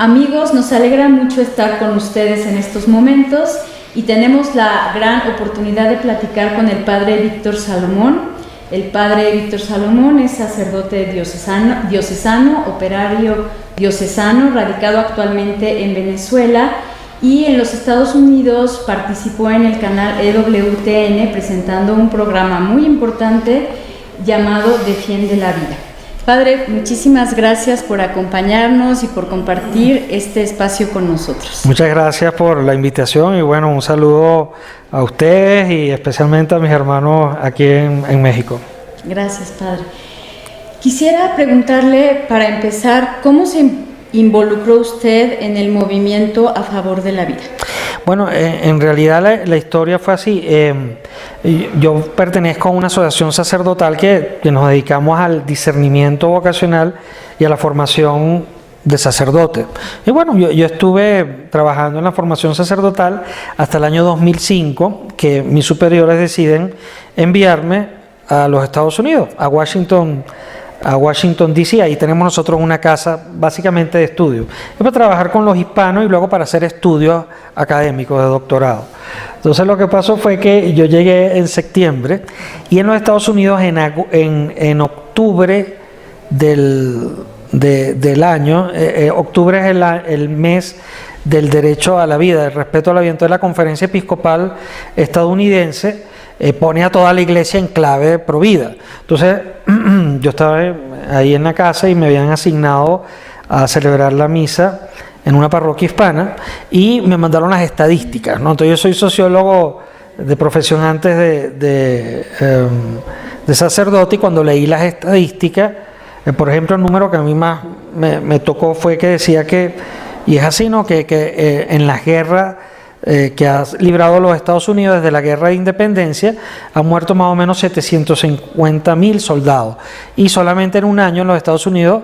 Amigos, nos alegra mucho estar con ustedes en estos momentos y tenemos la gran oportunidad de platicar con el Padre Víctor Salomón. El Padre Víctor Salomón es sacerdote diocesano, operario diocesano, radicado actualmente en Venezuela y en los Estados Unidos participó en el canal EWTN presentando un programa muy importante llamado Defiende la Vida. Padre, muchísimas gracias por acompañarnos y por compartir este espacio con nosotros. Muchas gracias por la invitación y bueno, un saludo a ustedes y especialmente a mis hermanos aquí en México. Gracias, Padre. Quisiera preguntarle, para empezar, ¿cómo se involucró usted en el movimiento a favor de la vida? Bueno, en realidad la historia fue así. Yo pertenezco a una asociación sacerdotal que nos dedicamos al discernimiento vocacional y a la formación de sacerdote. Y bueno, yo estuve trabajando en la formación sacerdotal hasta el año 2005, que mis superiores deciden enviarme a los Estados Unidos, a Washington D.C. Ahí tenemos nosotros una casa básicamente de estudio. Es para trabajar con los hispanos y luego para hacer estudios académicos de doctorado. Entonces lo que pasó fue que yo llegué en septiembre y en los Estados Unidos en octubre del año, octubre es el mes del derecho a la vida, del respeto a la vida. Entonces la Conferencia Episcopal estadounidense pone a toda la iglesia en clave pro vida. Entonces yo estaba ahí en la casa y me habían asignado a celebrar la misa en una parroquia hispana y me mandaron las estadísticas, ¿no? Entonces yo soy sociólogo de profesión antes de sacerdote y cuando leí las estadísticas, por ejemplo, el número que a mí más me tocó fue que decía que, y es así, ¿no? que en las guerras que ha librado los Estados Unidos desde la guerra de independencia, han muerto más o menos 750,000 soldados. Y solamente en un año en los Estados Unidos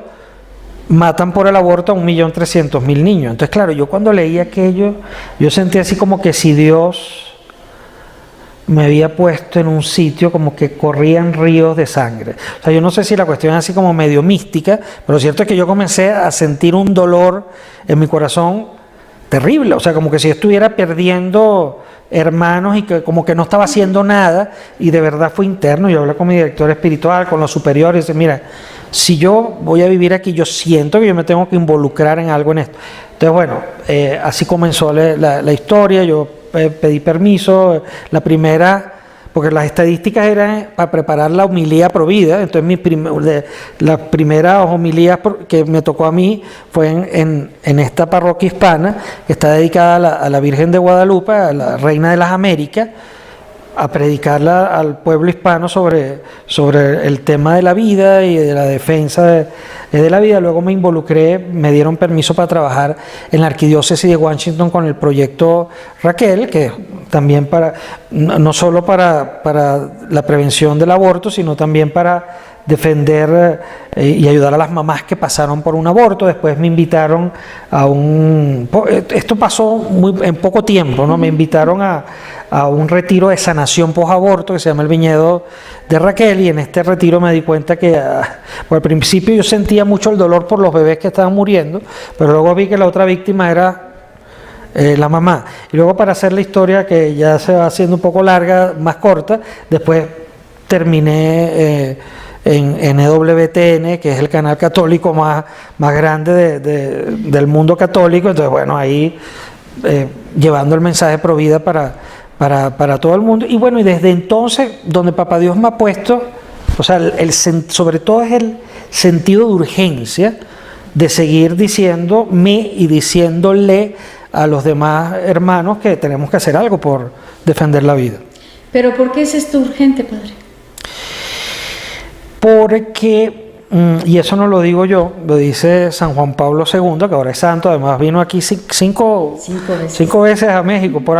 matan por el aborto a 1.300.000 niños. Entonces, claro, yo cuando leí aquello, yo sentí así como que si Dios me había puesto en un sitio como que corrían ríos de sangre. O sea, yo no sé si la cuestión es así como medio mística, pero lo cierto es que yo comencé a sentir un dolor en mi corazón terrible, o sea, como que si estuviera perdiendo hermanos y que como que no estaba haciendo nada, y de verdad fue interno. Yo hablé con mi director espiritual, con los superiores, y dice, mira, si yo voy a vivir aquí, yo siento que yo me tengo que involucrar en algo en esto. Entonces, bueno, así comenzó la historia. Yo pedí permiso, la primera, porque las estadísticas eran para preparar la homilía pro vida. Entonces las primeras homilías que me tocó a mí fue en esta parroquia hispana que está dedicada a la Virgen de Guadalupe, a la Reina de las Américas, a predicarla al pueblo hispano sobre el tema de la vida y de la defensa de la vida. Luego me involucré, me dieron permiso para trabajar en la arquidiócesis de Washington con el proyecto Raquel, que también no solo para la prevención del aborto, sino también para defender y ayudar a las mamás que pasaron por un aborto. Después me invitaron esto pasó en poco tiempo, ¿no? Me invitaron a un retiro de sanación post-aborto que se llama el Viñedo de Raquel, y en este retiro me di cuenta que al principio yo sentía mucho el dolor por los bebés que estaban muriendo, pero luego vi que la otra víctima era la mamá. Y luego, para hacer la historia que ya se va haciendo un poco larga, más corta, después terminé en EWTN, que es el canal católico más grande del mundo católico. Entonces, bueno, ahí llevando el mensaje pro vida para todo el mundo. Y bueno, y desde entonces, donde Papá Dios me ha puesto, o sea, sobre todo es el sentido de urgencia de seguir diciéndome y diciéndole a los demás hermanos que tenemos que hacer algo por defender la vida. ¿Pero por qué es esto urgente, Padre? Porque, y eso no lo digo yo, lo dice San Juan Pablo II, que ahora es santo, además vino aquí cinco veces a México, por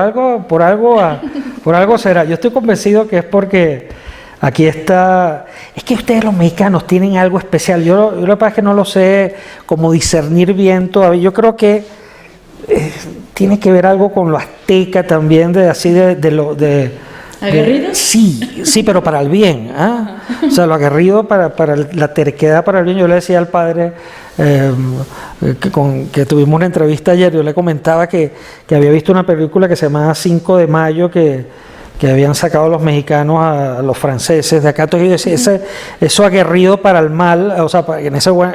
algo será. Yo estoy convencido que es porque aquí está. Es que ustedes los mexicanos tienen algo especial. Yo lo que pasa es que no lo sé como discernir bien todavía. Yo creo que tiene que ver algo con lo azteca también, ¿Aguerridos? Sí, pero para el bien. ¿Ah? O sea, lo aguerrido para la terquedad para el bien. Yo le decía al padre, que tuvimos una entrevista ayer, yo le comentaba que había visto una película que se llamaba 5 de Mayo, que habían sacado los mexicanos a los franceses de acá. Entonces yo decía, eso aguerrido para el mal, o sea,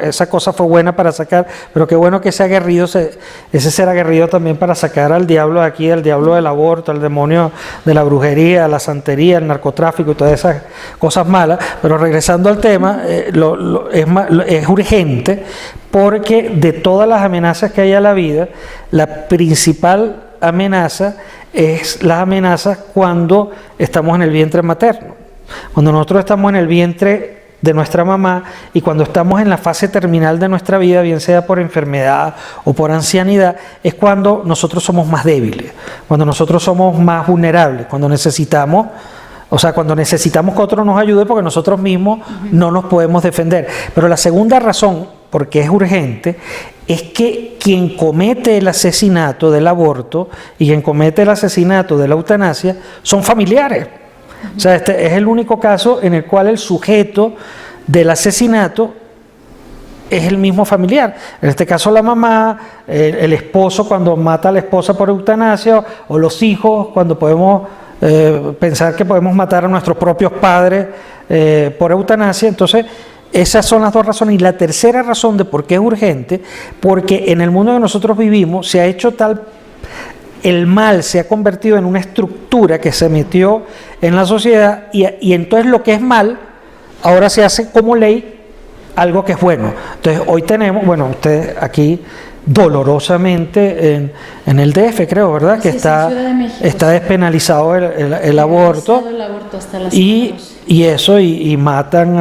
esa cosa fue buena para sacar, pero qué bueno que ese aguerrido, ese ser aguerrido también para sacar al diablo de aquí, al diablo del aborto, al demonio de la brujería, la santería, el narcotráfico y todas esas cosas malas. Pero regresando al tema, es urgente, porque de todas las amenazas que hay a la vida, la principal amenaza es las amenazas cuando estamos en el vientre materno. Cuando nosotros estamos en el vientre de nuestra mamá y cuando estamos en la fase terminal de nuestra vida, bien sea por enfermedad o por ancianidad, es cuando nosotros somos más débiles, cuando nosotros somos más vulnerables, cuando necesitamos que otro nos ayude porque nosotros mismos no nos podemos defender. Pero la segunda razón, porque es urgente, es que quien comete el asesinato del aborto y quien comete el asesinato de la eutanasia son familiares. O sea, este es el único caso en el cual el sujeto del asesinato es el mismo familiar. En este caso la mamá, el esposo cuando mata a la esposa por eutanasia, o los hijos cuando podemos pensar que podemos matar a nuestros propios padres por eutanasia. Entonces, esas son las dos razones. Y la tercera razón de por qué es urgente, porque en el mundo que nosotros vivimos se ha hecho el mal se ha convertido en una estructura que se metió en la sociedad y entonces lo que es mal ahora se hace como ley algo que es bueno. Entonces hoy tenemos, bueno, ustedes aquí dolorosamente en el DF, creo, ¿verdad? Que está despenalizado el aborto, hasta las y matan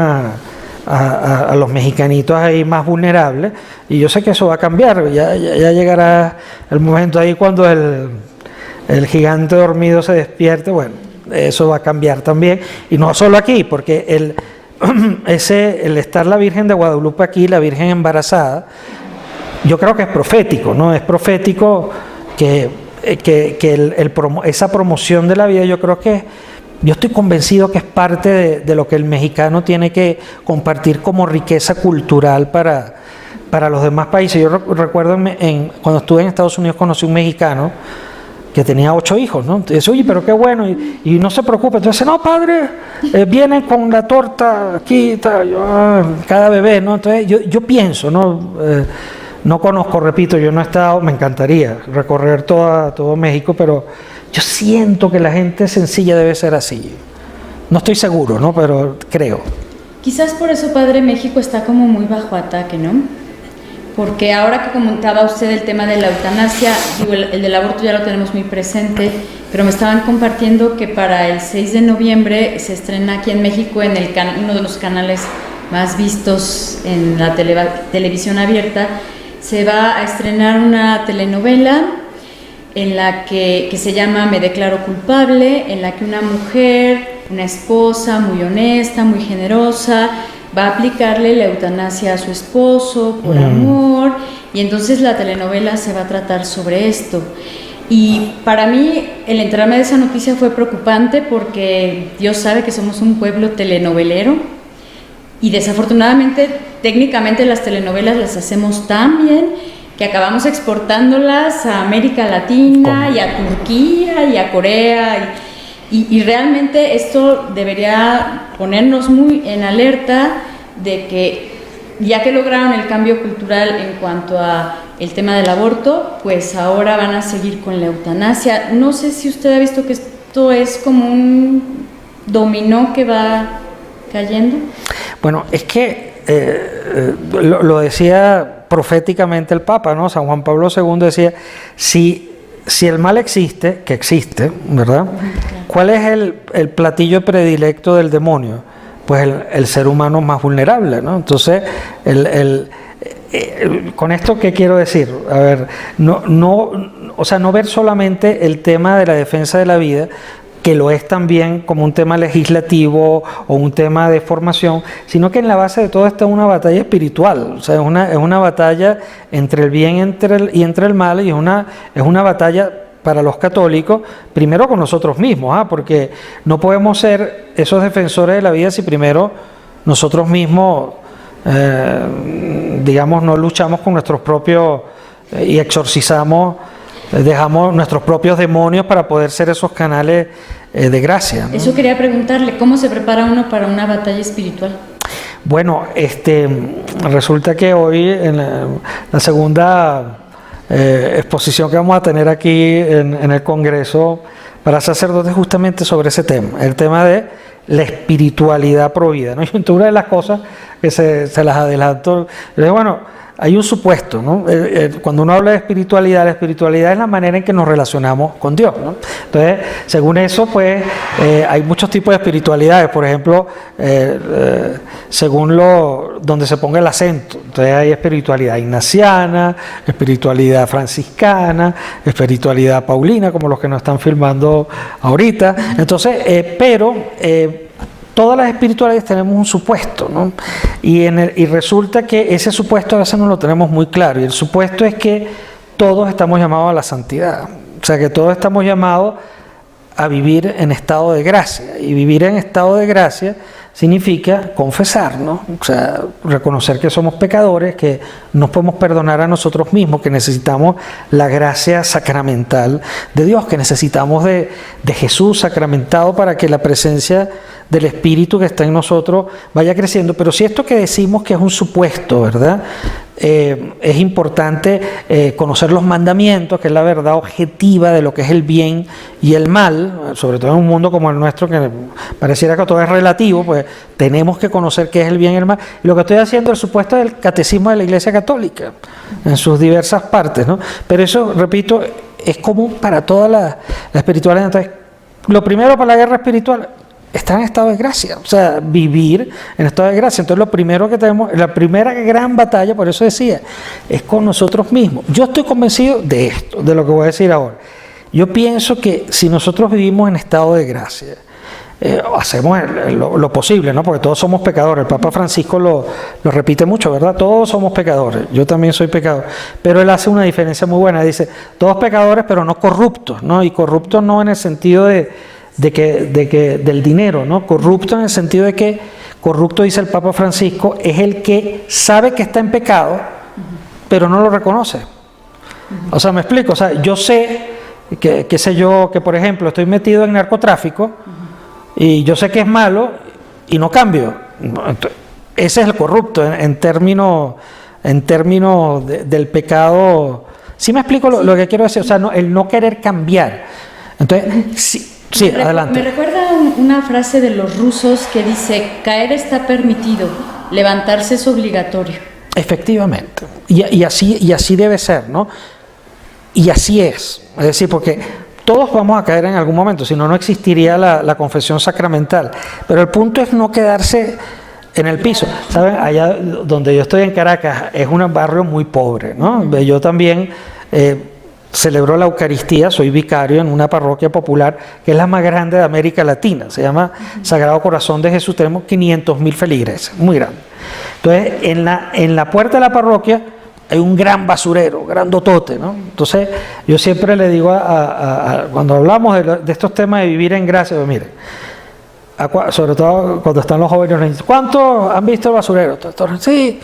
a los mexicanitos ahí más vulnerables, y yo sé que eso va a cambiar, ya llegará el momento ahí cuando el gigante dormido se despierte. Bueno, eso va a cambiar también, y no solo aquí, porque el estar la Virgen de Guadalupe aquí, la Virgen embarazada, yo creo que es profético, ¿no? Es profético que esa promoción de la vida, yo estoy convencido que es parte de lo que el mexicano tiene que compartir como riqueza cultural para los demás países. Yo recuerdo cuando estuve en Estados Unidos conocí un mexicano que tenía 8 hijos, ¿no? Entonces, oye, pero qué bueno, y no se preocupe. Entonces, no, padre, vienen con la torta aquí, cada bebé, ¿no? Entonces, yo pienso, ¿no? No conozco, repito, yo no he estado, me encantaría recorrer todo México, pero yo siento que la gente sencilla debe ser así. No estoy seguro, ¿no? Pero creo. Quizás por eso, padre, México está como muy bajo ataque, ¿no? Porque ahora que comentaba usted el tema de la eutanasia, digo, el del aborto ya lo tenemos muy presente, pero me estaban compartiendo que para el 6 de noviembre se estrena aquí en México en uno de los canales más vistos en la televisión abierta. Se va a estrenar una telenovela en la que se llama Me declaro culpable, en la que una mujer, una esposa muy honesta, muy generosa, va a aplicarle la eutanasia a su esposo por amor, y entonces la telenovela se va a tratar sobre esto. Y para mí el enterarme de esa noticia fue preocupante, porque Dios sabe que somos un pueblo telenovelero, y desafortunadamente técnicamente las telenovelas las hacemos tan bien que acabamos exportándolas a América Latina y a Turquía y a Corea, y realmente esto debería ponernos muy en alerta de que ya que lograron el cambio cultural en cuanto a el tema del aborto, pues ahora van a seguir con la eutanasia. No sé si usted ha visto que esto es como un dominó que va cayendo. Bueno, es que lo decía proféticamente el Papa, ¿no? San Juan Pablo II decía, si el mal existe, que existe, ¿verdad? ¿Cuál es el platillo predilecto del demonio? Pues el ser humano más vulnerable, ¿no? Entonces, con esto, ¿qué quiero decir? A ver, no ver solamente el tema de la defensa de la vida, que lo es también como un tema legislativo o un tema de formación, sino que en la base de todo está una batalla espiritual. O sea, es una batalla entre el bien y entre el mal, y es una batalla para los católicos, primero con nosotros mismos, porque no podemos ser esos defensores de la vida si primero nosotros mismos, digamos, no luchamos con nuestros propios y exorcizamos, dejamos nuestros propios demonios para poder ser esos canales de gracia, ¿no? Eso quería preguntarle, ¿cómo se prepara uno para una batalla espiritual? Bueno, resulta que hoy en la segunda exposición que vamos a tener aquí en el Congreso para sacerdotes justamente sobre ese tema, el tema de la espiritualidad provida, ¿no? Y entonces una de las cosas que se las adelanto, bueno, hay un supuesto, ¿no? Cuando uno habla de espiritualidad, la espiritualidad es la manera en que nos relacionamos con Dios, ¿no? Entonces, según eso, pues, hay muchos tipos de espiritualidades, por ejemplo, según donde se ponga el acento. Entonces hay espiritualidad ignaciana, espiritualidad franciscana, espiritualidad paulina, como los que nos están filmando ahorita. Entonces, todas las espiritualidades tenemos un supuesto, ¿no? Y resulta que ese supuesto a veces no lo tenemos muy claro. Y el supuesto es que todos estamos llamados a la santidad. O sea, que todos estamos llamados a vivir en estado de gracia. Y vivir en estado de gracia significa confesarnos, o sea, reconocer que somos pecadores, que nos podemos perdonar a nosotros mismos, que necesitamos la gracia sacramental de Dios, que necesitamos de Jesús sacramentado para que la presencia del Espíritu que está en nosotros vaya creciendo. Pero si esto que decimos que es un supuesto, ¿verdad? Es importante conocer los mandamientos, que es la verdad objetiva de lo que es el bien y el mal, sobre todo en un mundo como el nuestro, que pareciera que todo es relativo, pues tenemos que conocer qué es el bien y el mal. Y lo que estoy haciendo es el supuesto del catecismo de la Iglesia Católica, en sus diversas partes, ¿no? Pero eso, repito, es común para toda la espiritualidad. Entonces, lo primero para la guerra espiritual, estar en estado de gracia, o sea, vivir en estado de gracia. Entonces lo primero que tenemos, la primera gran batalla, por eso decía, es con nosotros mismos. Yo estoy convencido de esto, de lo que voy a decir ahora. Yo pienso que si nosotros vivimos en estado de gracia, hacemos lo posible, ¿no? Porque todos somos pecadores. El Papa Francisco lo repite mucho, ¿verdad? Todos somos pecadores. Yo también soy pecador. Pero él hace una diferencia muy buena. Dice, todos pecadores, pero no corruptos, ¿no? Y corruptos no en el sentido del dinero, ¿no? Corrupto en el sentido de que, corrupto, dice el Papa Francisco, es el que sabe que está en pecado, pero no lo reconoce. O sea, me explico, o sea, yo sé qué sé yo, que por ejemplo estoy metido en narcotráfico y yo sé que es malo y no cambio. Entonces, ese es el corrupto en términos del pecado. ¿Sí me explico lo que quiero decir? O sea, el no querer cambiar. Entonces, sí, adelante. Me recuerda una frase de los rusos que dice, caer está permitido, levantarse es obligatorio. Efectivamente, y así debe ser, ¿no? Y así es decir, porque todos vamos a caer en algún momento, si no, no existiría la confesión sacramental. Pero el punto es no quedarse en el piso. ¿Saben? Allá donde yo estoy en Caracas es un barrio muy pobre, ¿no? Yo también celebro la Eucaristía, soy vicario en una parroquia popular que es la más grande de América Latina, se llama Sagrado Corazón de Jesús, tenemos 500.000 feligreses, muy grande. Entonces, en la puerta de la parroquia hay un gran basurero, grandotote, ¿no? Entonces, yo siempre le digo, cuando hablamos de estos temas de vivir en gracia, pues miren, sobre todo cuando están los jóvenes, nos dicen, ¿cuántos han visto el basurero? Sí.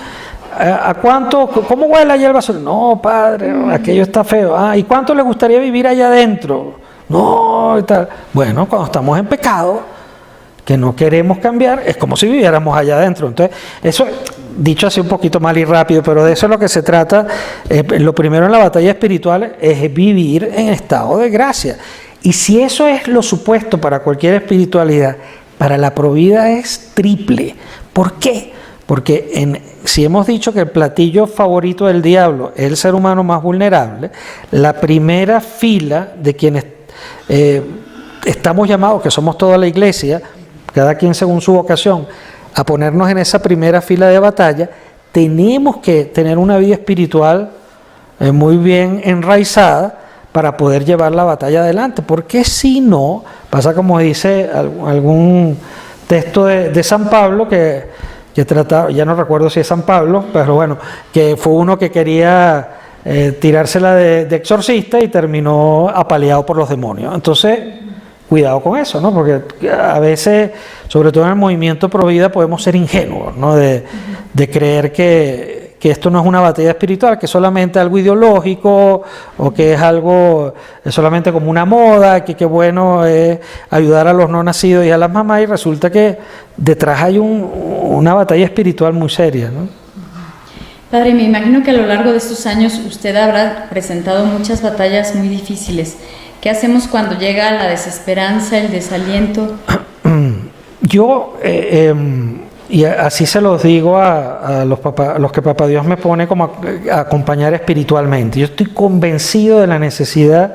¿A cuánto? ¿Cómo huele allá el basurero? No, padre, aquello está feo. ¿Y cuánto le gustaría vivir allá adentro? No, y tal. Bueno, cuando estamos en pecado, que no queremos cambiar, es como si viviéramos allá adentro. Entonces, eso, dicho así un poquito mal y rápido, pero de eso es lo que se trata. Lo primero en la batalla espiritual es vivir en estado de gracia. Y si eso es lo supuesto para cualquier espiritualidad, para la provida es triple. ¿Por qué? Porque si hemos dicho que el platillo favorito del diablo es el ser humano más vulnerable, la primera fila de quienes estamos llamados, que somos toda la iglesia, cada quien según su vocación, a ponernos en esa primera fila de batalla, tenemos que tener una vida espiritual muy bien enraizada para poder llevar la batalla adelante, porque si no, pasa como dice algún texto de San Pablo que trataba, ya no recuerdo si es San Pablo, pero bueno, que fue uno que quería tirársela de exorcista y terminó apaleado por los demonios. Entonces, cuidado con eso, ¿no? Porque a veces, sobre todo en el movimiento pro vida, podemos ser ingenuos, ¿no? De creer que esto no es una batalla espiritual, que es solamente algo ideológico o que es algo solamente como una moda, que qué bueno es ayudar a los no nacidos y a las mamás, y resulta que detrás hay una batalla espiritual muy seria, ¿no? Padre, me imagino que a lo largo de estos años usted habrá presentado muchas batallas muy difíciles. ¿Qué hacemos cuando llega la desesperanza, el desaliento? Yo, y así se los digo a los que Papá Dios me pone como a acompañar espiritualmente. Yo estoy convencido de la necesidad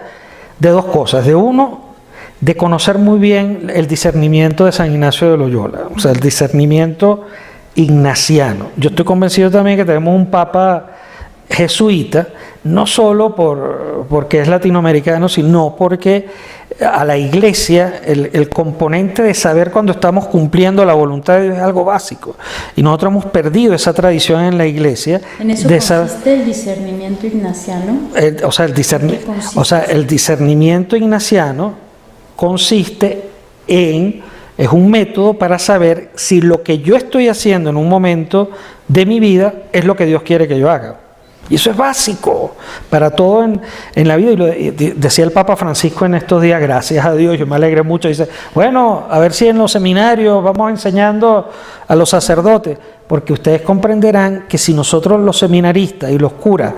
de dos cosas. De uno, de conocer muy bien el discernimiento de San Ignacio de Loyola, o sea, el discernimiento ignaciano. Yo estoy convencido también que tenemos un Papa jesuita, no solo porque es latinoamericano, sino porque a la Iglesia el componente de saber cuando estamos cumpliendo la voluntad de Dios es algo básico, y nosotros hemos perdido esa tradición en la Iglesia. ¿En eso consiste el discernimiento ignaciano? El discernimiento ignaciano consiste es un método para saber si lo que yo estoy haciendo en un momento de mi vida es lo que Dios quiere que yo haga. Y eso es básico para todo en la vida. Y lo decía el Papa Francisco en estos días, gracias a Dios, yo me alegré mucho. Dice, bueno, a ver si en los seminarios vamos enseñando a los sacerdotes, porque ustedes comprenderán que si nosotros los seminaristas y los curas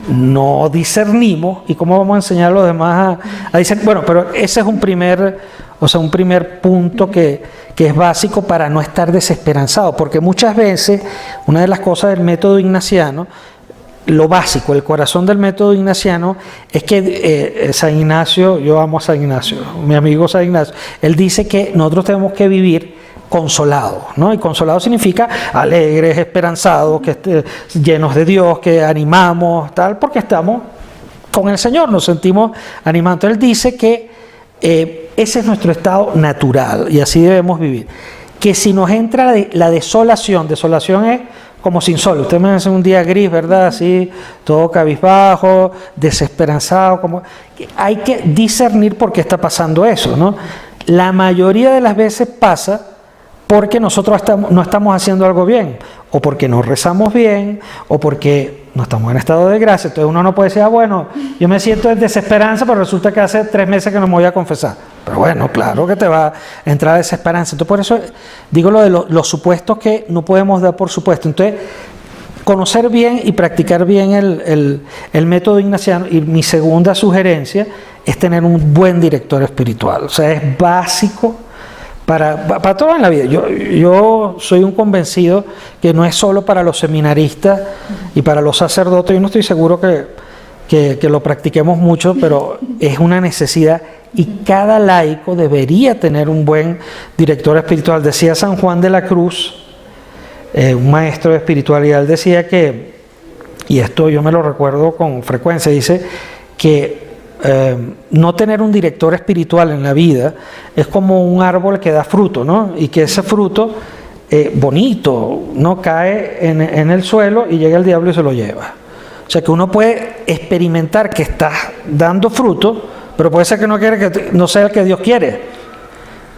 no discernimos, ¿y cómo vamos a enseñar a los demás a discernir? Bueno, pero ese es un primer punto que es básico para no estar desesperanzado, porque muchas veces una de las cosas del método ignaciano, lo básico, el corazón del método ignaciano, es que San Ignacio, yo amo a San Ignacio, mi amigo San Ignacio, él dice que nosotros tenemos que vivir consolados, ¿no? Y consolado significa alegres, esperanzados, llenos de Dios, que animamos, tal, porque estamos con el Señor, nos sentimos animados. Entonces él dice que ese es nuestro estado natural y así debemos vivir. Que si nos entra la desolación es como sin sol. Usted me hace un día gris, ¿verdad? Así, todo cabizbajo, desesperanzado. Hay que discernir por qué está pasando eso, ¿no? La mayoría de las veces pasa porque nosotros no estamos haciendo algo bien, o porque no rezamos bien, o porque no estamos en estado de gracia. Entonces uno no puede decir, bueno, yo me siento en desesperanza, pero resulta que hace 3 meses que no me voy a confesar. Pero bueno, claro que te va a entrar desesperanza. Entonces por eso digo lo de los supuestos que no podemos dar por supuesto. Entonces, conocer bien y practicar bien el método ignaciano. Y mi segunda sugerencia es tener un buen director espiritual. O sea, es básico para todo en la vida. Yo soy un convencido que no es solo para los seminaristas y para los sacerdotes. Yo no estoy seguro que lo practiquemos mucho, pero es una necesidad y cada laico debería tener un buen director espiritual. Decía San Juan de la Cruz, un maestro de espiritualidad, él decía que, y esto yo me lo recuerdo con frecuencia, dice que no tener un director espiritual en la vida es como un árbol que da fruto, ¿no? Y que ese fruto bonito no cae en el suelo y llega el diablo y se lo lleva. O sea que uno puede experimentar que está dando fruto, pero puede ser que no sea el que Dios quiere.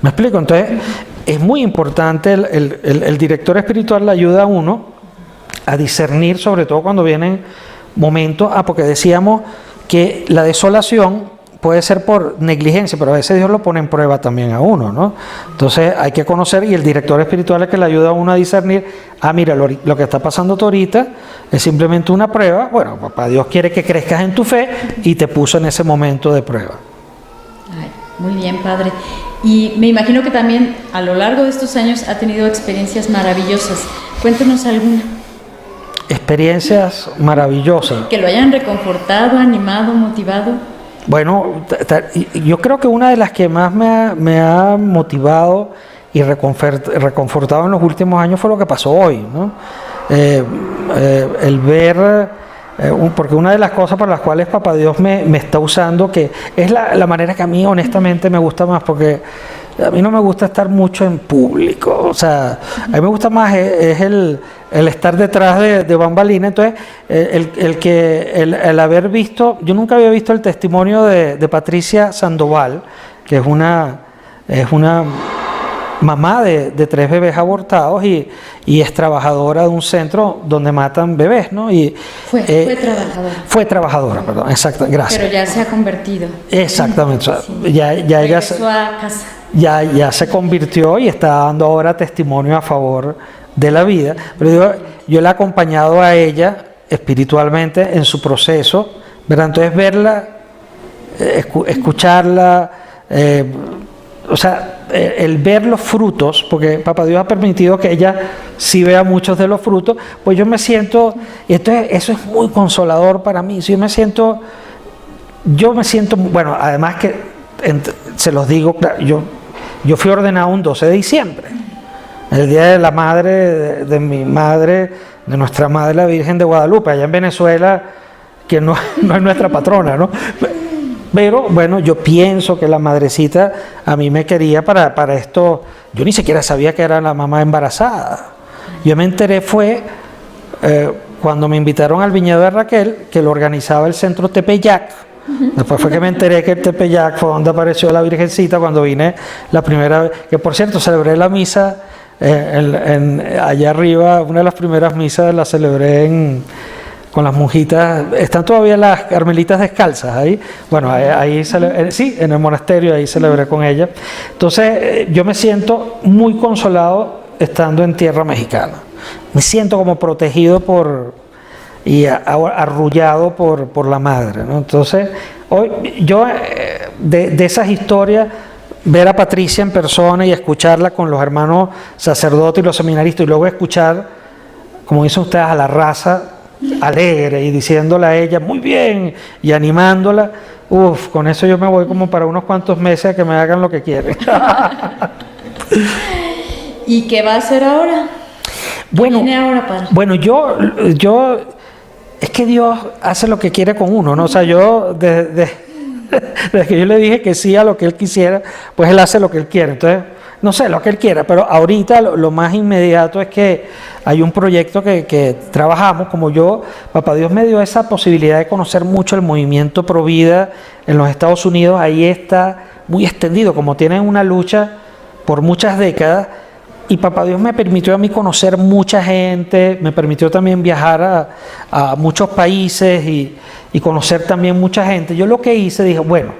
¿Me explico? Entonces es muy importante el director espiritual, le ayuda a uno a discernir, sobre todo cuando vienen momentos, porque decíamos que la desolación puede ser por negligencia, pero a veces Dios lo pone en prueba también a uno, ¿no? Entonces hay que conocer, y el director espiritual es que le ayuda a uno a discernir, mira, lo que está pasando ahorita es simplemente una prueba. Bueno, papá Dios quiere que crezcas en tu fe y te puso en ese momento de prueba. Ay, muy bien, padre. Y me imagino que también a lo largo de estos años ha tenido experiencias maravillosas. Cuéntenos alguna. Experiencias maravillosas. Que lo hayan reconfortado, animado, motivado. Bueno, yo creo que una de las que más me ha motivado y reconfortado en los últimos años fue lo que pasó hoy, ¿no? El ver, porque una de las cosas para las cuales Papá Dios me está usando, que es la manera que a mí honestamente me gusta más, porque a mí no me gusta estar mucho en público, o sea, a mí me gusta más es el estar detrás de bambalinas. Entonces, el haber visto, yo nunca había visto el testimonio de Patricia Sandoval, que es una mamá de 3 bebés abortados y es trabajadora de un centro donde matan bebés, ¿no? Fue trabajadora. Fue trabajadora, perdón, exacto, gracias. Pero ya se ha convertido. Exactamente, o sea, Sí. ya ella Regresó a casa. ya se convirtió y está dando ahora testimonio a favor de la vida. Pero yo la he acompañado a ella espiritualmente en su proceso, ¿verdad? Entonces verla, escucharla, o sea, el ver los frutos, porque Papá Dios ha permitido que ella sí vea muchos de los frutos, pues yo me siento, y entonces eso es muy consolador para mí. Si yo me siento, bueno, además que, se los digo, yo fui ordenado un 12 de diciembre, el día de la madre, de mi madre, de nuestra madre, la Virgen de Guadalupe, allá en Venezuela, que no es nuestra patrona, ¿no? Pero bueno, yo pienso que la madrecita a mí me quería para esto. Yo ni siquiera sabía que era la mamá embarazada. Yo me enteré fue cuando me invitaron al viñedo de Raquel, que lo organizaba el centro Tepeyac. Después fue que me enteré que el Tepeyac fue donde apareció la Virgencita cuando vine la primera vez. Que por cierto, celebré la misa allá arriba, una de las primeras misas la celebré con las monjitas. Están todavía las carmelitas descalzas ahí. Bueno, sí, en el monasterio, ahí celebré con ellas. Entonces, yo me siento muy consolado estando en tierra mexicana. Me siento como protegido y arrullado por la madre, ¿no? Entonces, hoy yo de esas historias, ver a Patricia en persona y escucharla con los hermanos sacerdotes y los seminaristas, y luego escuchar, como dicen ustedes, a la raza alegre y diciéndole a ella muy bien y animándola, con eso yo me voy como para unos cuantos meses a que me hagan lo que quieren. ¿Y qué va a hacer ahora? Bueno, ¿Viene ahora, padre? Bueno, yo es que Dios hace lo que quiere con uno, ¿no? O sea, yo desde que yo le dije que sí a lo que Él quisiera, pues Él hace lo que Él quiere. Entonces, no sé, lo que Él quiera, pero ahorita lo más inmediato es que hay un proyecto que trabajamos, como Papá Dios me dio esa posibilidad de conocer mucho el movimiento Pro Vida en los Estados Unidos. Ahí está muy extendido, como tienen una lucha por muchas décadas, y Papá Dios me permitió a mí conocer mucha gente, me permitió también viajar a muchos países y conocer también mucha gente. Yo lo que hice, dije, bueno,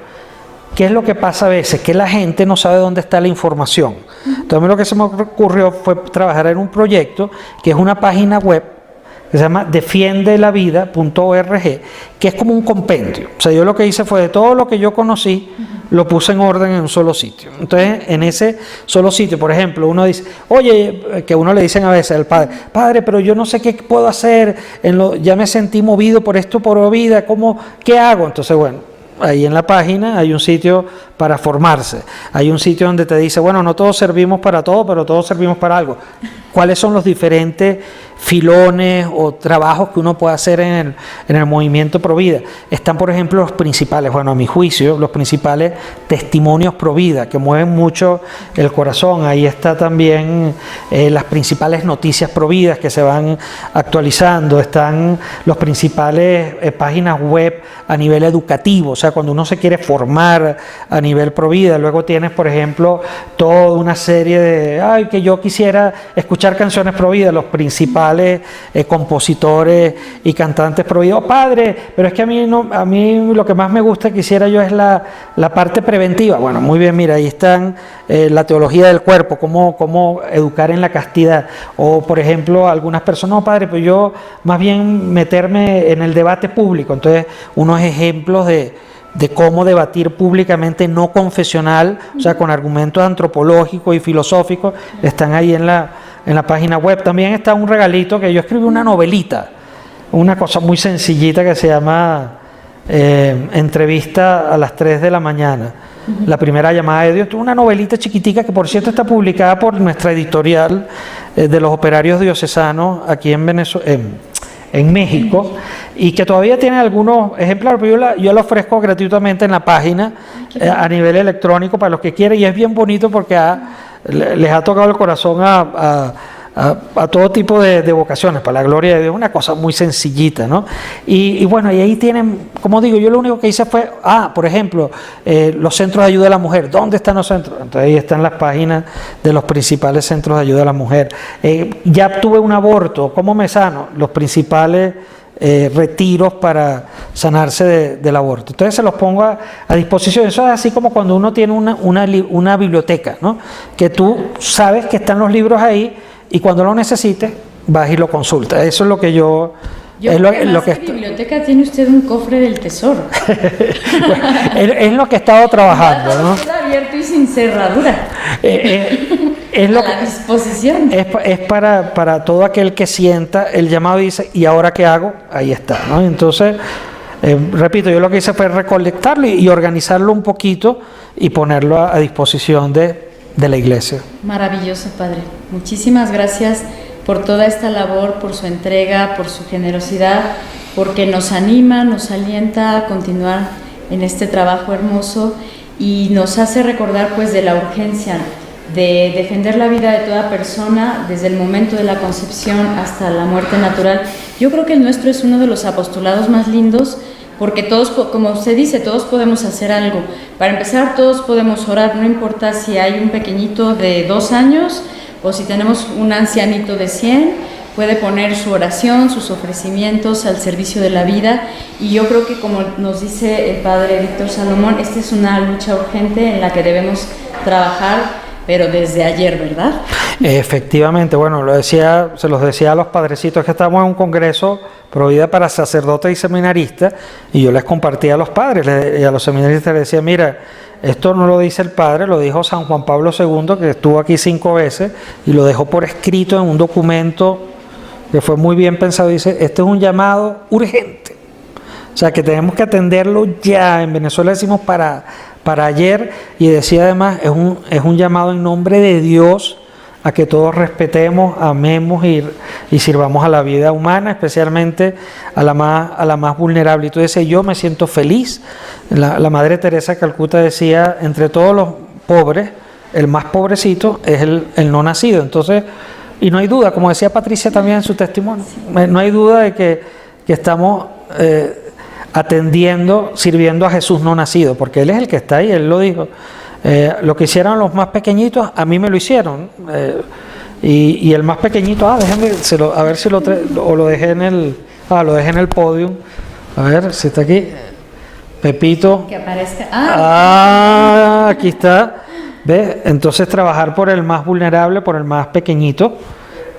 ¿qué es lo que pasa a veces? Que la gente no sabe dónde está la información. Entonces lo que se me ocurrió fue trabajar en un proyecto que es una página web que se llama defiendelavida.org, que es como un compendio. O sea, yo lo que hice fue de todo lo que yo conocí, lo puse en orden en un solo sitio. Entonces, en ese solo sitio, por ejemplo, uno dice, oye, que uno le dicen a veces al padre, pero yo no sé qué puedo hacer, ya me sentí movido por esto, por vida, ¿qué hago? Entonces, bueno, ahí en la página hay un sitio para formarse, hay un sitio donde te dice, bueno, no todos servimos para todo, pero todos servimos para algo. ¿Cuáles son los diferentes filones o trabajos que uno puede hacer en el movimiento Pro Vida? Están, por ejemplo, los principales, bueno, a mi juicio, los principales testimonios Pro Vida que mueven mucho el corazón. Ahí está también las principales noticias Pro Vida que se van actualizando. Están los principales páginas web a nivel educativo, o sea, cuando uno se quiere formar a nivel Pro Vida. Luego tienes, por ejemplo, toda una serie de, que yo quisiera escuchar canciones Pro Vida, los principales compositores y cantantes Pro Vida. Padre, pero es que a mí lo que más me gusta, quisiera yo, es la parte preventiva. Bueno, muy bien, mira, ahí están la teología del cuerpo, cómo educar en la castidad. O, por ejemplo, algunas personas, no, padre, pues yo más bien meterme en el debate público. Entonces, unos ejemplos de cómo debatir públicamente no confesional, o sea, con argumentos antropológicos y filosóficos, están ahí en la página web. También está un regalito que yo escribí, una novelita, una cosa muy sencillita que se llama Entrevista a las 3 de la mañana. La primera llamada de Dios, una novelita chiquitica que, por cierto, está publicada por nuestra editorial de los operarios diocesanos aquí en México, y que todavía tiene algunos ejemplares, pero yo la ofrezco gratuitamente en la página a nivel electrónico para los que quieran, y es bien bonito porque les ha tocado el corazón a todo tipo de vocaciones, para la gloria de Dios, una cosa muy sencillita, ¿no? Y bueno, y ahí tienen, como digo, yo lo único que hice fue, por ejemplo, los centros de ayuda a la mujer. ¿Dónde están los centros? Entonces ahí están las páginas de los principales centros de ayuda a la mujer. Ya tuve un aborto, ¿cómo me sano? Los principales retiros para sanarse del aborto. Entonces se los pongo a disposición. Eso es así como cuando uno tiene una biblioteca, ¿no? Que tú sabes que están los libros ahí, y cuando lo necesites, vas y lo consultas. Eso es lo que yo... lo que biblioteca tiene usted un cofre del tesoro. Bueno, es lo que he estado trabajando, ¿no? Está abierto y sin cerradura. Es lo a la disposición. Es para todo aquel que sienta el llamado y dice, ¿y ahora qué hago? Ahí está, ¿no? Entonces, repito, yo lo que hice fue recolectarlo y organizarlo un poquito y ponerlo a disposición de la iglesia. Maravilloso, Padre. Muchísimas gracias por toda esta labor, por su entrega, por su generosidad, porque nos anima, nos alienta a continuar en este trabajo hermoso y nos hace recordar pues de la urgencia de defender la vida de toda persona desde el momento de la concepción hasta la muerte natural. Yo creo que el nuestro es uno de los apostolados más lindos, porque todos, como usted dice, todos podemos hacer algo. Para empezar, todos podemos orar, no importa si hay un pequeñito de 2 años o si tenemos un ancianito de 100, puede poner su oración, sus ofrecimientos al servicio de la vida. Y yo creo que, como nos dice el Padre Víctor Salomón, esta es una lucha urgente en la que debemos trabajar, pero desde ayer, ¿verdad? Efectivamente, bueno, se los decía a los padrecitos que estamos en un congreso Provida para sacerdotes y seminaristas, y yo les compartía a los padres y a los seminaristas les decía, mira, esto no lo dice el padre, lo dijo San Juan Pablo II, que estuvo aquí 5 veces, y lo dejó por escrito en un documento que fue muy bien pensado. Dice, este es un llamado urgente, o sea, que tenemos que atenderlo ya. En Venezuela decimos para ayer, y decía además, es un llamado en nombre de Dios a que todos respetemos, amemos y sirvamos a la vida humana, especialmente a la más vulnerable. Y tú decías, yo me siento feliz. La Madre Teresa de Calcuta decía, entre todos los pobres, el más pobrecito es el no nacido. Entonces, y no hay duda, como decía Patricia también en su testimonio, no hay duda de que estamos atendiendo, sirviendo a Jesús no nacido, porque Él es el que está ahí, Él lo dijo. Lo que hicieron los más pequeñitos, a mí me lo hicieron. Y el más pequeñito, déjame, a ver si lo dejé en el podio. A ver si está aquí. Pepito. Que aparezca. Aquí está. ¿Ves? Entonces trabajar por el más vulnerable, por el más pequeñito.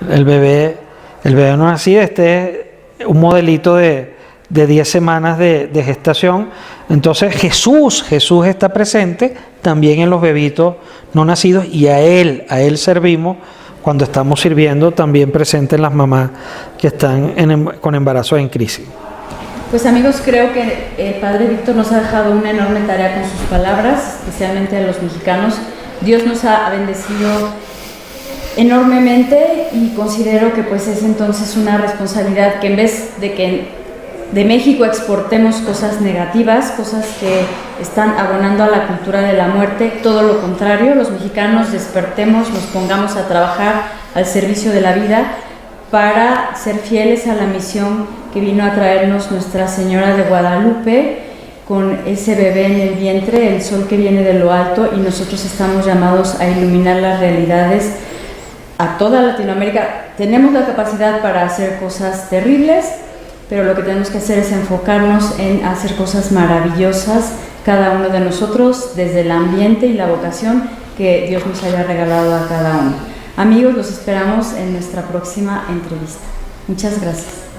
El bebé no nacido, este es un modelito de 10 semanas de gestación. Entonces Jesús está presente también en los bebitos no nacidos, y a Él servimos cuando estamos sirviendo, también presente en las mamás que están con embarazo en crisis. Pues amigos, creo que el Padre Víctor nos ha dejado una enorme tarea con sus palabras, especialmente a los mexicanos. Dios nos ha bendecido enormemente, y considero que pues es entonces una responsabilidad que, en vez de que de México exportemos cosas negativas, cosas que están abonando a la cultura de la muerte, todo lo contrario, los mexicanos despertemos, nos pongamos a trabajar al servicio de la vida para ser fieles a la misión que vino a traernos Nuestra Señora de Guadalupe con ese bebé en el vientre, el sol que viene de lo alto, y nosotros estamos llamados a iluminar las realidades a toda Latinoamérica. Tenemos la capacidad para hacer cosas terribles, pero lo que tenemos que hacer es enfocarnos en hacer cosas maravillosas, cada uno de nosotros, desde el ambiente y la vocación que Dios nos haya regalado a cada uno. Amigos, los esperamos en nuestra próxima entrevista. Muchas gracias.